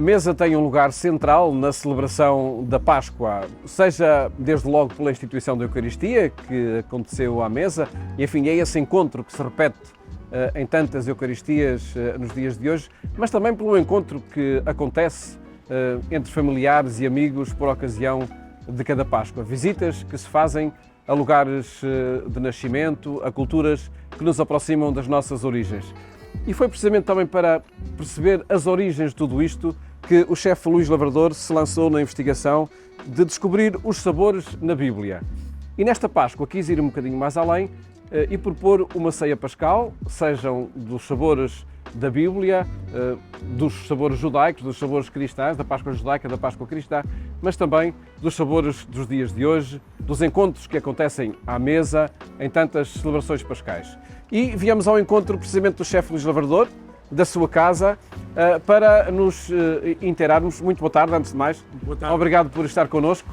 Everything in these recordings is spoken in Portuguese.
mesa tem um lugar central na celebração da Páscoa, seja desde logo pela instituição da Eucaristia, que aconteceu à mesa, e enfim, é esse encontro que se repete em tantas Eucaristias nos dias de hoje, mas também pelo encontro que acontece entre familiares e amigos por ocasião de cada Páscoa. Visitas que se fazem a lugares de nascimento, a culturas que nos aproximam das nossas origens. E foi precisamente também para perceber as origens de tudo isto que o chefe Luís Lavrador se lançou na investigação de descobrir os sabores na Bíblia. E nesta Páscoa quis ir um bocadinho mais além e propor uma ceia pascal, sejam dos sabores da Bíblia, dos sabores judaicos, dos sabores cristãos, da Páscoa judaica, da Páscoa cristã, mas também dos sabores dos dias de hoje, dos encontros que acontecem à mesa em tantas celebrações pascais. E viemos ao encontro precisamente do chefe Luís Lavrador, da sua casa, para nos inteirarmos. Muito boa tarde, antes de mais. Boa tarde. Obrigado por estar connosco.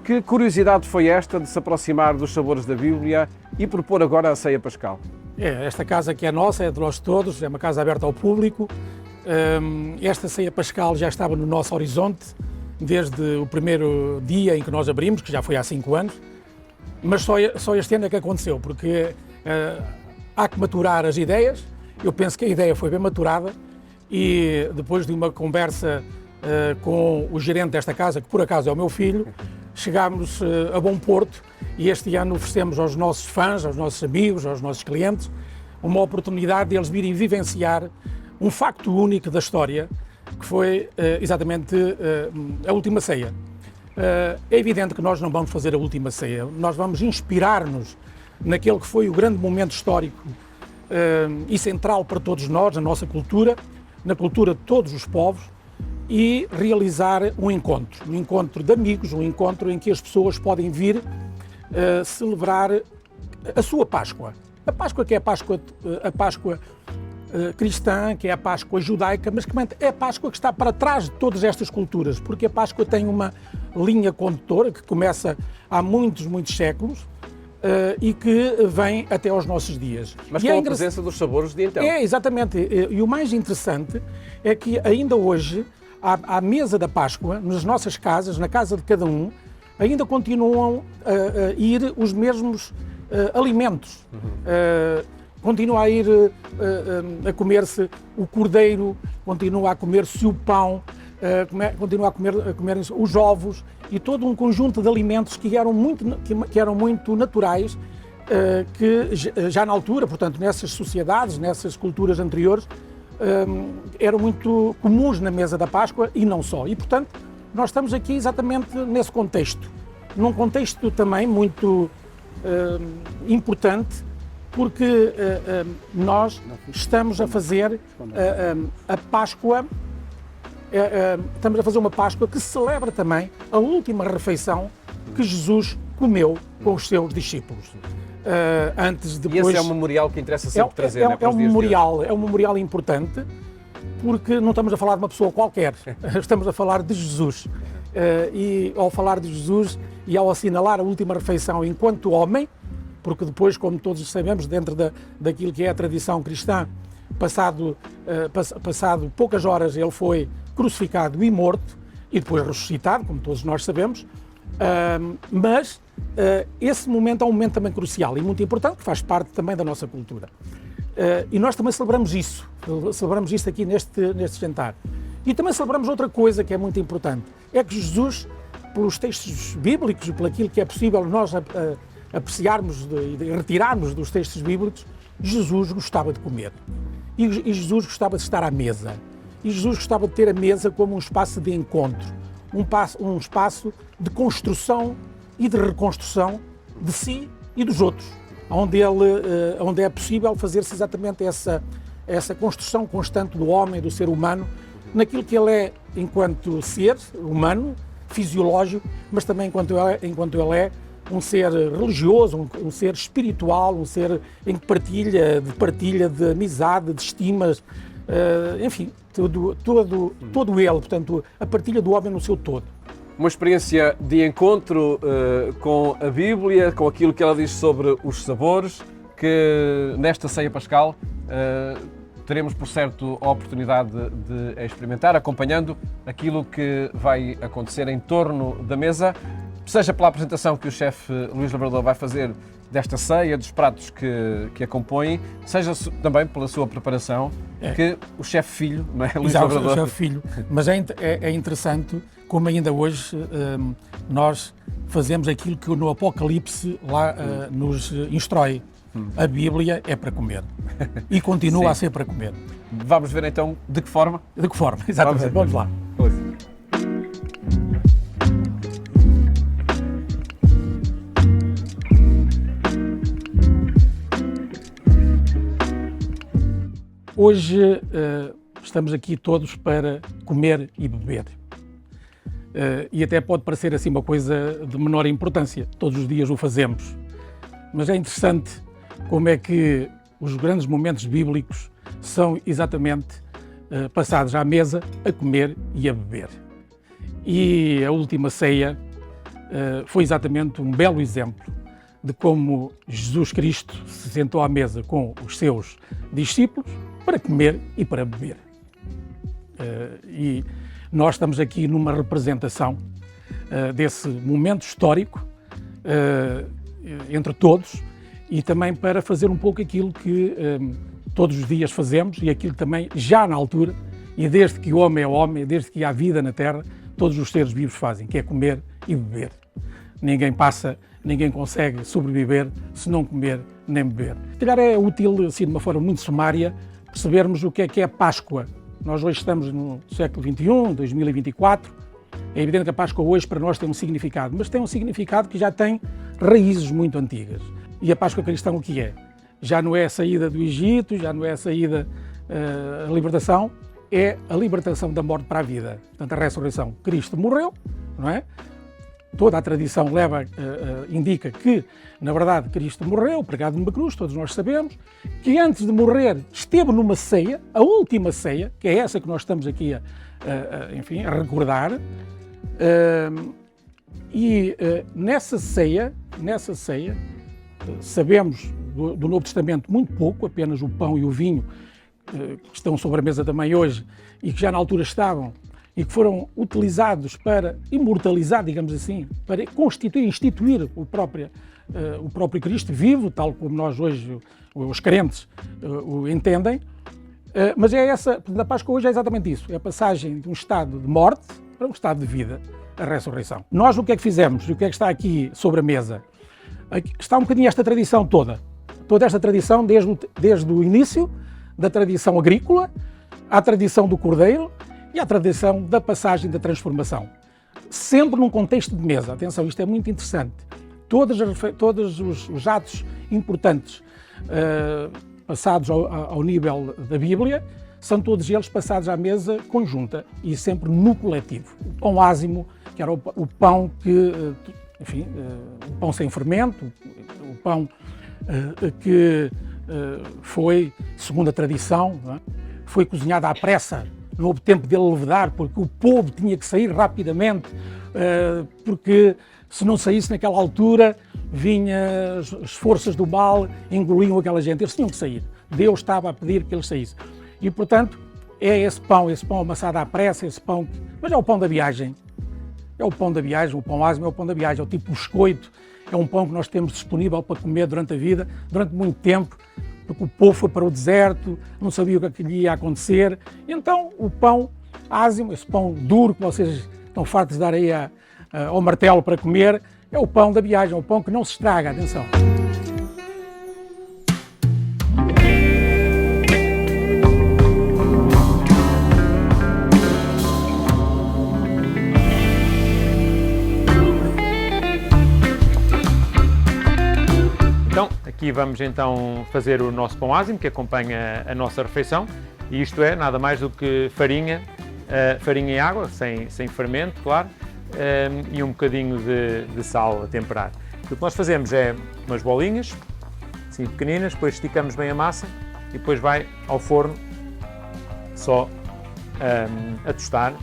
Que curiosidade foi esta de se aproximar dos sabores da Bíblia e propor agora a ceia pascal? Esta casa que é nossa, é de nós todos, é uma casa aberta ao público. Esta ceia pascal já estava no nosso horizonte desde o primeiro dia em que nós abrimos, que já foi há 5 anos, mas só este ano é que aconteceu, porque há que maturar as ideias. Eu penso que a ideia foi bem maturada e depois de uma conversa com o gerente desta casa, que por acaso é o meu filho, chegámos a bom porto e este ano oferecemos aos nossos fãs, aos nossos amigos, aos nossos clientes, uma oportunidade de eles virem vivenciar um facto único da história, que foi exatamente a última ceia. É evidente que nós não vamos fazer a última ceia, nós vamos inspirar-nos naquele que foi o grande momento histórico e central para todos nós, na nossa cultura, na cultura de todos os povos, e realizar um encontro de amigos, um encontro em que as pessoas podem vir celebrar a sua Páscoa. A Páscoa que é a Páscoa cristã, que é a Páscoa judaica, mas que é a Páscoa que está para trás de todas estas culturas, porque a Páscoa tem uma linha condutora que começa há muitos séculos e que vem até aos nossos dias. Mas com a presença dos sabores de então. É, exatamente. E o mais interessante é que ainda hoje, à mesa da Páscoa, nas nossas casas, na casa de cada um, ainda continuam a ir os mesmos alimentos. Continua a ir a comer-se o cordeiro, continua a comer-se o pão, continua a comer os ovos e todo um conjunto de alimentos que eram muito naturais, que já na altura, portanto, nessas sociedades, nessas culturas anteriores, eram muito comuns na mesa da Páscoa e não só. E, portanto, nós estamos aqui exatamente nesse contexto. Num contexto também muito importante, porque nós estamos a fazer a Páscoa, estamos a fazer uma Páscoa que celebra também a última refeição que Jesus comeu com os seus discípulos. E esse é um memorial que interessa sempre trazer, é um memorial importante, porque não estamos a falar de uma pessoa qualquer, estamos a falar de Jesus. E ao falar de Jesus e ao assinalar a última refeição enquanto homem, porque depois, como todos sabemos, dentro daquilo que é a tradição cristã, passado poucas horas ele foi crucificado e morto, e depois ressuscitado, como todos nós sabemos, mas esse momento é um momento também crucial e muito importante, que faz parte também da nossa cultura. E nós também celebramos isso aqui neste jantar. E também celebramos outra coisa que é muito importante, é que Jesus, pelos textos bíblicos, por aquilo que é possível nós apreciarmos e retirarmos dos textos bíblicos, Jesus gostava de comer. E Jesus gostava de estar à mesa. E Jesus gostava de ter a mesa como um espaço de encontro, um espaço de construção e de reconstrução de si e dos outros, onde é possível fazer-se exatamente essa construção constante do homem, do ser humano, naquilo que ele é enquanto ser humano, fisiológico, mas também enquanto ele é um ser religioso, um ser espiritual, um ser em que partilha de amizade, de estimas, enfim, todo ele, portanto, a partilha do homem no seu todo. Uma experiência de encontro com a Bíblia, com aquilo que ela diz sobre os sabores, que nesta ceia pascal teremos, por certo, a oportunidade de experimentar, acompanhando aquilo que vai acontecer em torno da mesa, seja pela apresentação que o chefe Luís Labrador vai fazer desta ceia, dos pratos que a compõem, seja também pela sua preparação, que o chefe filho, não é, Luís Labrador? O chefe filho. Mas é interessante como ainda hoje nós fazemos aquilo que no Apocalipse lá nos instrói. A Bíblia é para comer e continua a ser para comer. Vamos ver então de que forma? De que forma, exatamente. Vamos lá. Hoje estamos aqui todos para comer e beber. E até pode parecer assim uma coisa de menor importância, todos os dias o fazemos. Mas é interessante como é que os grandes momentos bíblicos são exatamente passados à mesa a comer e a beber. E a última ceia foi exatamente um belo exemplo de como Jesus Cristo se sentou à mesa com os seus discípulos para comer e para beber. E nós estamos aqui numa representação desse momento histórico entre todos e também para fazer um pouco aquilo que todos os dias fazemos e aquilo também já na altura, e desde que o homem é homem, desde que há vida na Terra, todos os seres vivos fazem, que é comer e beber. Ninguém consegue sobreviver se não comer nem beber. Se calhar é útil, assim, de uma forma muito sumária, percebermos o que é a Páscoa. Nós hoje estamos no século XXI, 2024, é evidente que a Páscoa hoje para nós tem um significado, mas tem um significado que já tem raízes muito antigas. E a Páscoa cristã o que é? Já não é a saída do Egito, já não é a saída, a libertação, é a libertação da morte para a vida. Portanto, a ressurreição. Cristo morreu, não é? Toda a tradição indica que, na verdade, Cristo morreu, pregado numa cruz, todos nós sabemos, que antes de morrer esteve numa ceia, a última ceia, que é essa que nós estamos aqui a recordar, nessa ceia, sabemos do Novo Testamento muito pouco, apenas o pão e o vinho, que estão sobre a mesa também hoje, e que já na altura estavam, e que foram utilizados para imortalizar, digamos assim, para instituir o próprio Cristo vivo, tal como nós hoje, os crentes, o entendem. Mas a Páscoa hoje é exatamente isso, é a passagem de um estado de morte para um estado de vida, a ressurreição. Nós o que é que fizemos? E o que é que está aqui sobre a mesa? Aqui está um bocadinho esta tradição toda esta tradição desde o início, da tradição agrícola, à tradição do cordeiro, e a tradição da passagem da transformação. Sempre num contexto de mesa. Atenção, isto é muito interessante. Todos os atos importantes passados ao nível da Bíblia são todos eles passados à mesa conjunta e sempre no coletivo. O pão ázimo, que era o pão que, enfim, o pão sem fermento, o pão que foi, segundo a tradição, não é? Foi cozinhado à pressa. Não houve tempo dele levedar, porque o povo tinha que sair rapidamente, porque se não saísse naquela altura, vinha as forças do mal, engoliam aquela gente. Eles tinham que sair. Deus estava a pedir que eles saíssem. E, portanto, é esse pão amassado à pressa, mas é o pão da viagem. É o pão da viagem, o pão ázimo é o pão da viagem, é o tipo biscoito, é um pão que nós temos disponível para comer durante a vida, durante muito tempo, porque o povo foi para o deserto, não sabia o que lhe ia acontecer. Então, o pão ázimo, esse pão duro que vocês estão fartos de dar aí ao martelo para comer, é o pão da viagem, é o pão que não se estraga, atenção. Então, aqui vamos então fazer o nosso pão ázimo, que acompanha a nossa refeição, e isto é nada mais do que farinha e água, sem fermento, claro, e um bocadinho de sal a temperar. O que nós fazemos é umas bolinhas, assim pequeninas, depois esticamos bem a massa e depois vai ao forno só a tostar,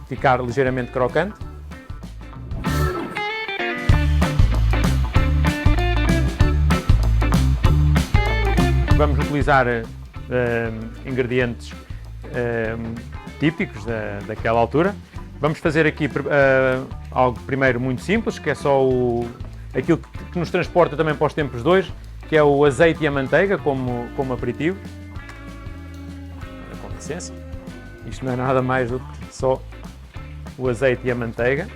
ficar ligeiramente crocante. Vamos utilizar ingredientes típicos daquela altura. Vamos fazer aqui algo primeiro muito simples, que é só aquilo que nos transporta também para os tempos de hoje, que é o azeite e a manteiga como aperitivo. Com licença, isto não é nada mais do que só o azeite e a manteiga.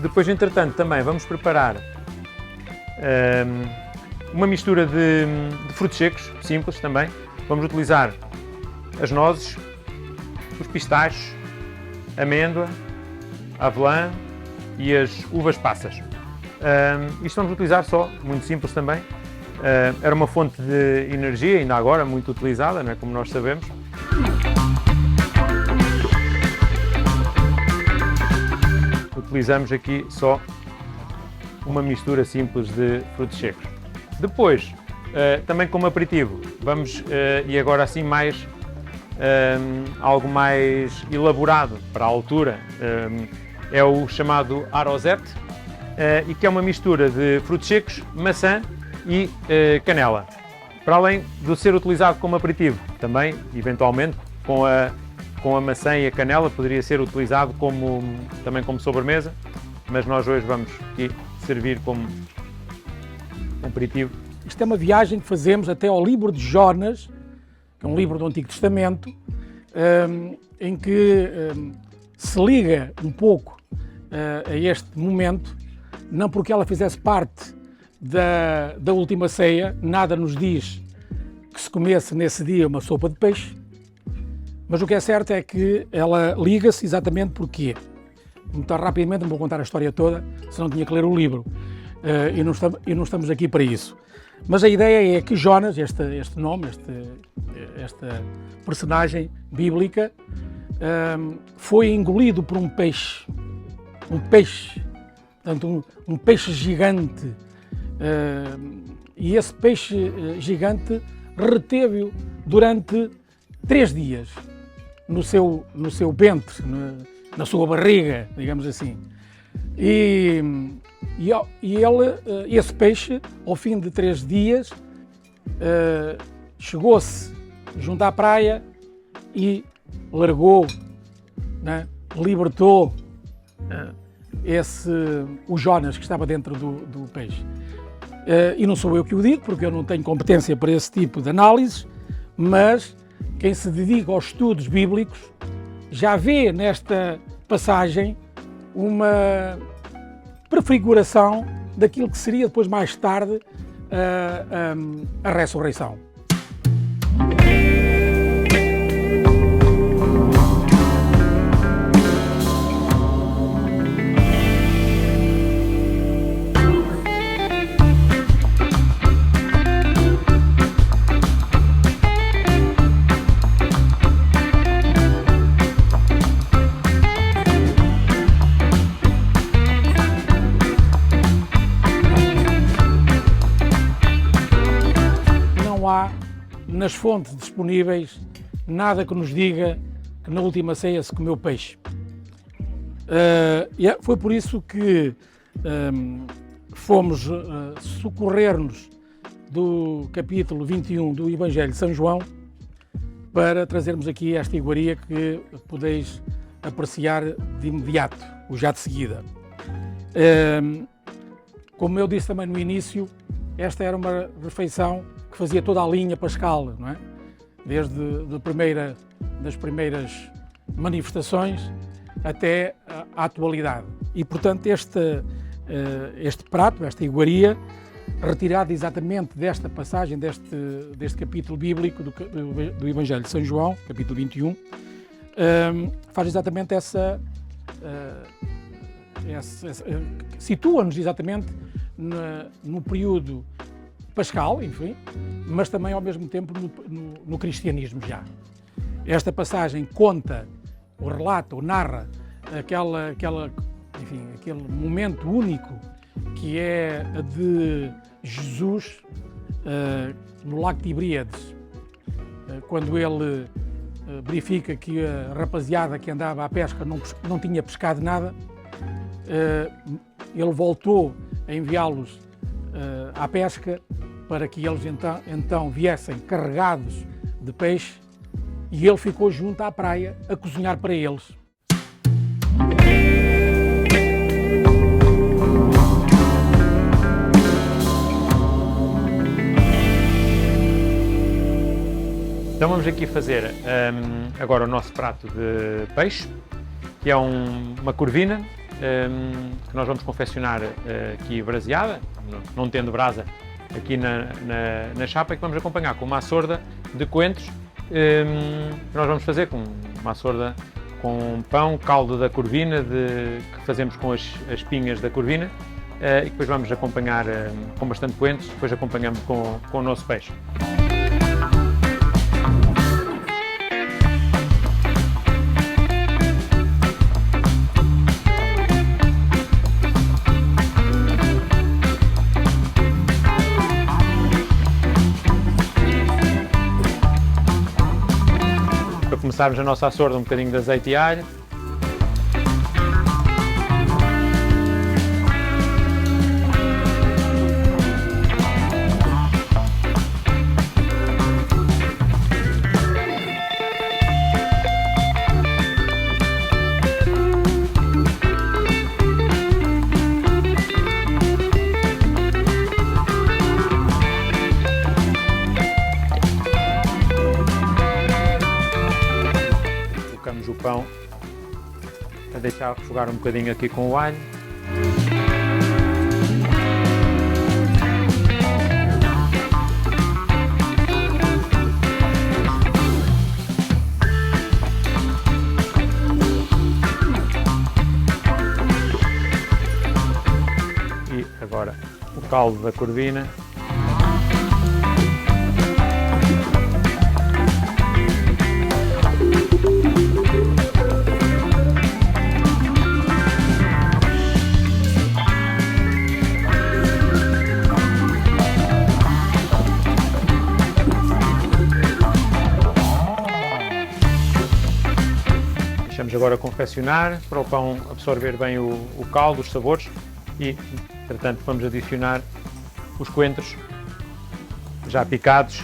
Depois, entretanto, também vamos preparar uma mistura de frutos secos, simples também. Vamos utilizar as nozes, os pistachos, a amêndoa, a avelã e as uvas passas. Isto vamos utilizar só, muito simples também. Era uma fonte de energia, ainda agora muito utilizada, não é, como nós sabemos. Utilizamos aqui só uma mistura simples de frutos secos. Depois, também como aperitivo, vamos, e agora assim mais, algo mais elaborado para a altura, é o chamado arrozete, e que é uma mistura de frutos secos, maçã e canela. Para além de ser utilizado como aperitivo, também, eventualmente, com a maçã e a canela, poderia ser utilizado também como sobremesa, mas nós hoje vamos aqui servir como aperitivo. Isto é uma viagem que fazemos até ao livro de Jonas, que é um livro do Antigo Testamento, em que se liga um pouco a este momento, não porque ela fizesse parte da última ceia, nada nos diz que se comesse nesse dia uma sopa de peixe, mas o que é certo é que ela liga-se exatamente porque, muito rapidamente, não vou contar a história toda, senão tinha que ler o livro, e não estamos aqui para isso. Mas a ideia é que Jonas, este nome, esta personagem bíblica, foi engolido por um peixe, portanto um peixe gigante, e esse peixe gigante reteve-o durante 3 dias no seu ventre, na sua barriga, digamos assim. E esse peixe, ao fim de 3 dias, chegou-se junto à praia e largou, né, libertou o Jonas que estava dentro do peixe. E não sou eu que o digo, porque eu não tenho competência para esse tipo de análise, mas quem se dedica aos estudos bíblicos já vê nesta passagem uma prefiguração daquilo que seria depois, mais tarde, a ressurreição. Nas fontes disponíveis, nada que nos diga que na última ceia se comeu peixe. Foi por isso que fomos socorrer-nos do capítulo 21 do Evangelho de São João para trazermos aqui esta iguaria que podeis apreciar de imediato, ou já de seguida. Como eu disse também no início, esta era uma refeição que fazia toda a linha pascal, não é? Desde das primeiras manifestações até à atualidade. E, portanto, este prato, esta iguaria, retirada exatamente desta passagem, deste capítulo bíblico do Evangelho de São João, capítulo 21, faz exatamente situa-nos exatamente no período pascal, enfim, mas também ao mesmo tempo no cristianismo já. Esta passagem conta, ou relata, ou narra aquele momento único que é de Jesus no lago Tiberíades, quando ele verifica que a rapaziada que andava à pesca não tinha pescado nada, ele voltou a enviá-los à pesca para que eles então viessem carregados de peixe, e ele ficou junto à praia a cozinhar para eles. Então vamos aqui fazer agora o nosso prato de peixe, que é uma corvina que nós vamos confeccionar aqui braseada, não tendo brasa aqui na chapa, e que vamos acompanhar com uma açorda de coentros, que nós vamos fazer com uma açorda com pão, caldo da corvina, que fazemos com as espinhas da corvina, e depois vamos acompanhar com bastante coentros, depois acompanhamos com o nosso peixe. Para começarmos a nossa açorda, um bocadinho de azeite e alho. O pão a deixar refogar um bocadinho aqui com o alho. E agora o caldo da corvina. Deixamos agora confeccionar para o pão absorver bem o caldo, os sabores, e, entretanto, vamos adicionar os coentros já picados.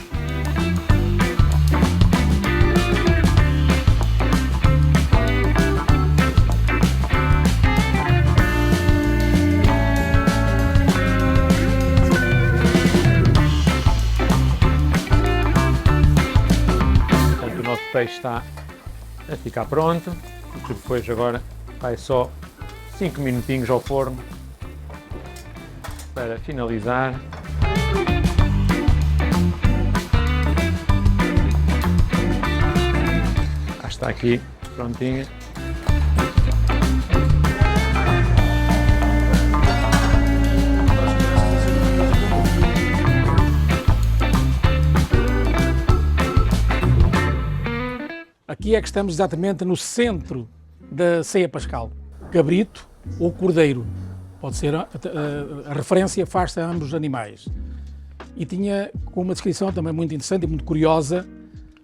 Portanto, o nosso peixe está a ficar pronto, e depois agora vai só 5 minutinhos ao forno para finalizar. Já está aqui prontinha. Aqui é que estamos exatamente no centro da ceia pascal. Cabrito ou cordeiro, pode ser, a referência faz-se a ambos os animais. E tinha com uma descrição também muito interessante e muito curiosa,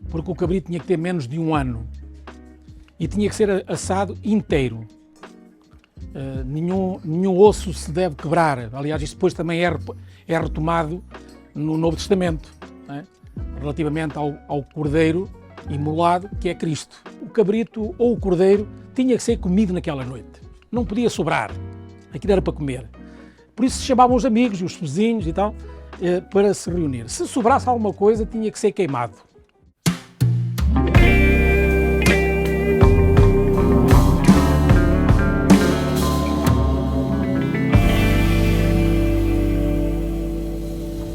porque o cabrito tinha que ter menos de 1 ano e tinha que ser assado inteiro. Nenhum osso se deve quebrar. Aliás, isto depois também é retomado no Novo Testamento, não é? Relativamente ao cordeiro imolado, que é Cristo. O cabrito ou o cordeiro tinha que ser comido naquela noite. Não podia sobrar. Aquilo era para comer. Por isso se chamavam os amigos e os vizinhos e tal, para se reunir. Se sobrasse alguma coisa, tinha que ser queimado.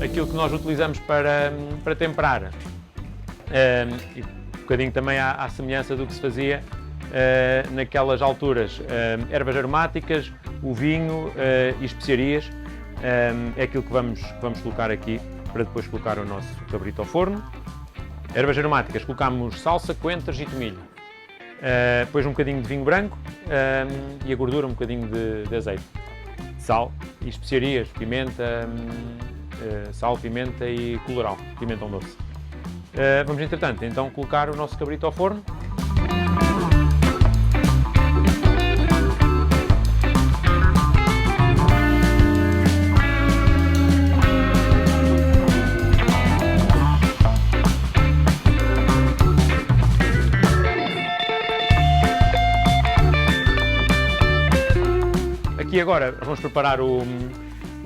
Aquilo que nós utilizamos para temperar, e um bocadinho também à semelhança do que se fazia naquelas alturas, ervas aromáticas, o vinho e especiarias, é aquilo que vamos colocar aqui para depois colocar o nosso cabrito ao forno. Ervas aromáticas, colocamos salsa, coentros e tomilho, depois um bocadinho de vinho branco e a gordura um bocadinho de azeite, sal e especiarias, pimenta, sal, pimenta e colorau, pimentão doce. Vamos, entretanto, então colocar o nosso cabrito ao forno. Aqui agora vamos preparar o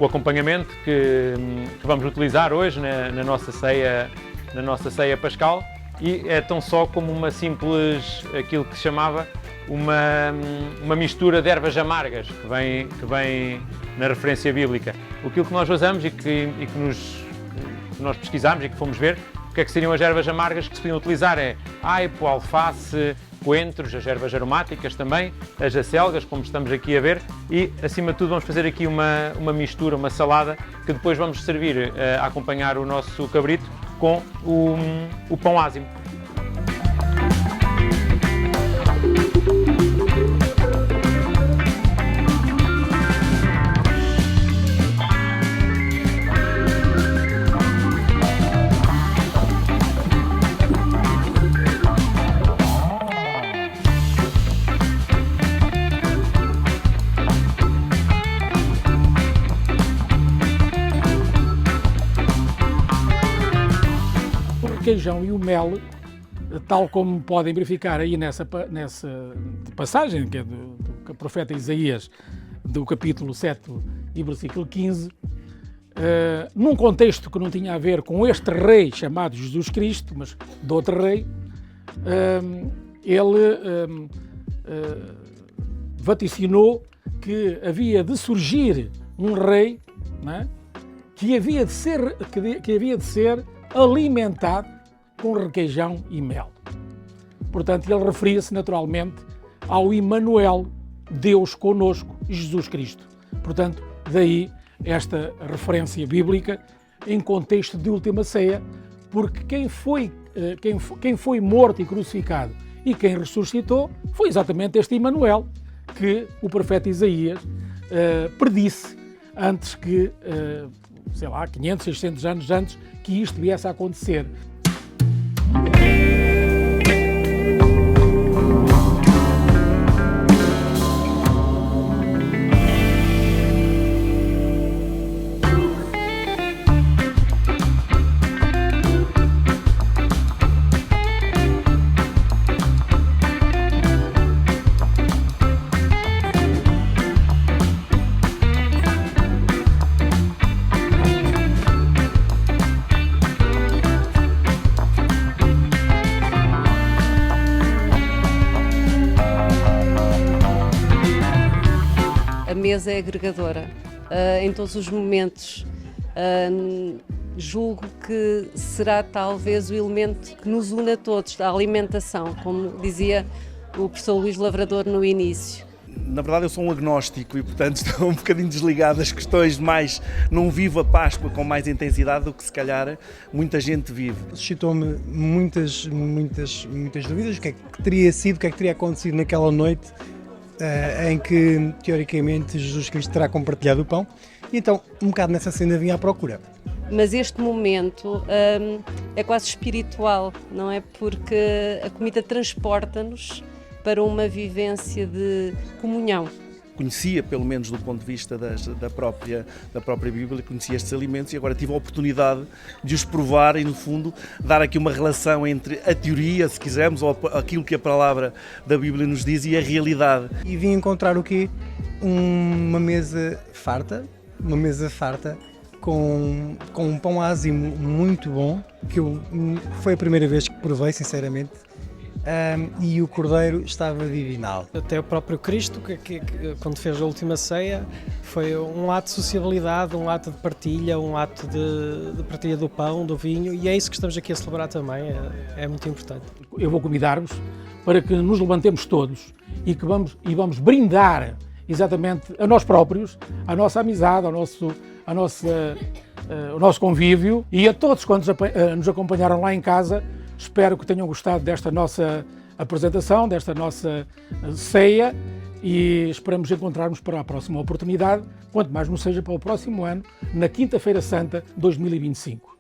acompanhamento que vamos utilizar hoje na nossa ceia pascal, e é tão só como uma simples, aquilo que se chamava uma mistura de ervas amargas que vem na referência bíblica. Aquilo que nós usamos e que nós pesquisámos e que fomos ver o que é que seriam as ervas amargas que se podiam utilizar é aipo, alface, coentros, as ervas aromáticas também, as acelgas, como estamos aqui a ver, e acima de tudo vamos fazer aqui uma mistura, uma salada, que depois vamos servir a acompanhar o nosso cabrito com o pão ázimo. O requeijão e o mel, tal como podem verificar aí nessa passagem, que é do profeta Isaías, do capítulo 7 e versículo 15, num contexto que não tinha a ver com este rei chamado Jesus Cristo, mas de outro rei, ele vaticinou que havia de surgir um rei, não é? que havia de ser alimentado com requeijão e mel. Portanto, ele referia-se naturalmente ao Emmanuel, Deus conosco, Jesus Cristo. Portanto, daí esta referência bíblica em contexto de última ceia, porque quem foi morto e crucificado e quem ressuscitou foi exatamente este Emmanuel que o profeta Isaías predisse antes que, 500, 600 anos antes que isto viesse a acontecer. A mesa é agregadora em todos os momentos. Julgo que será talvez o elemento que nos une a todos, a alimentação, como dizia o professor Luís Lavrador no início. Na verdade eu sou um agnóstico e portanto estou um bocadinho desligado das questões mais, não vivo a Páscoa com mais intensidade do que se calhar muita gente vive. Suscitou-me muitas dúvidas, o que é que teria sido, o que é que teria acontecido naquela noite em que, teoricamente, Jesus Cristo terá compartilhado o pão, e então, um bocado nessa cena vinha à procura. Mas este momento é quase espiritual, não é? Porque a comida transporta-nos para uma vivência de comunhão. Conhecia, pelo menos do ponto de vista da própria Bíblia, conhecia estes alimentos e agora tive a oportunidade de os provar e, no fundo, dar aqui uma relação entre a teoria, se quisermos, ou aquilo que a palavra da Bíblia nos diz e a realidade. E vim encontrar o quê? Uma mesa farta com um pão ázimo muito bom, que foi a primeira vez que provei, sinceramente. E o cordeiro estava divinal. Até o próprio Cristo, que quando fez a última ceia, foi um ato de sociabilidade, um ato de partilha, um ato de partilha do pão, do vinho, e é isso que estamos aqui a celebrar também, é muito importante. Eu vou convidar-vos para que nos levantemos todos e que vamos brindar exatamente a nós próprios, a nossa amizade, o nosso convívio, e a todos quantos nos acompanharam lá em casa. Espero que tenham gostado desta nossa apresentação, desta nossa ceia, e esperamos encontrar-nos para a próxima oportunidade, quanto mais não seja para o próximo ano, na Quinta-feira Santa 2025.